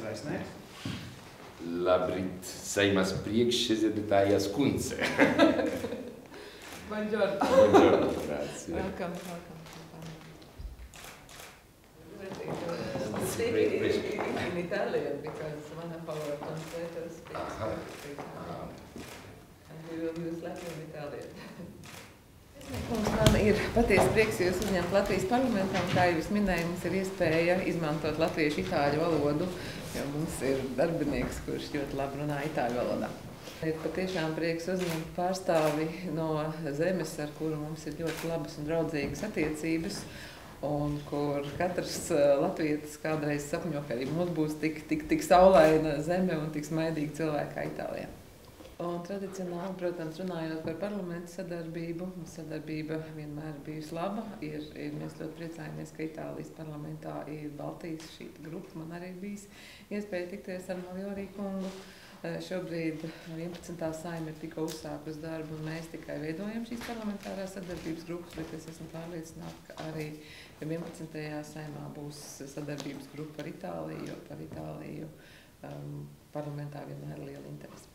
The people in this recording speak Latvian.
Raisnēs. Labrit, Saimas priekšsēdētājas kundze. Buongiorno. Buongiorno, grazie. Welcome. Speak in Italian because one of our translators speaks and we will use Latvian and Italian. Man ir patiesi prieks jūs uzņemt Latvijas parlamentā, un kā jau es minēju, mums ir iespēja izmantot latviešu itāļu valodu, jo mums ir darbinieks, kurš ļoti labi runā itāļu valodā. Ir patiešām prieks uzņemt pārstāvi no zemes, ar kuru mums ir ļoti labas un draudzīgas attiecības, un kur katrs latvietis kādreiz sapņo, ka arī mums būs tik saulaina zeme un tik smaidīgi cilvēki kā Itālijā. Un tradicionāli, protams, runājot par parlamentu sadarbību, sadarbība vienmēr bijusi laba. Mēs ļoti priecājamies, ka Itālijas parlamentā ir Baltijas šīta grupa. Man arī bijis iespēja tikties ar Maljorī kungu. Šobrīd 11. saima ir tikko uzsākus darbu, un mēs tikai veidojam šīs parlamentārās sadarbības grupas, bet es esmu pārliecināta, ka arī 11. saimā būs sadarbības grupa ar Itāliju, jo par Itāliju parlamentā vienmēr ir liela interese.